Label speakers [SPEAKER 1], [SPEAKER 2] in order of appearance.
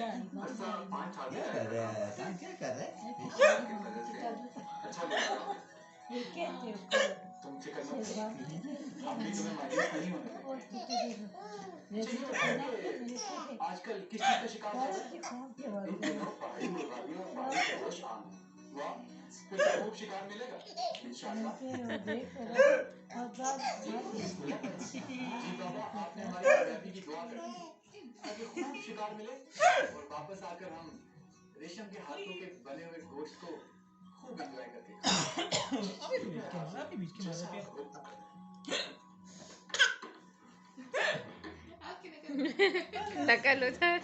[SPEAKER 1] क्या कर रहे हैं काम, क्या कर रहे हैं?
[SPEAKER 2] अच्छा तुम चिकन हम भी तुम्हें मायूस नहीं होने देंगे। आजकल किस चीज का शिकार है? इन दिनों पहाड़ी मुर्गारियों और पहाड़ी खरगोश आम है। वाह, फिर तो खूब शिकार मिलेगा इंशाल्लाह। जी बाबा, आपने हमारी कामयाबी की दुआ कर दी ताकि खूब शिकार मिले और वापस आकर हम रेशम के हाथों के बने हुए गोश्त को खूब एंजॉय करके
[SPEAKER 3] नकल हो जाए।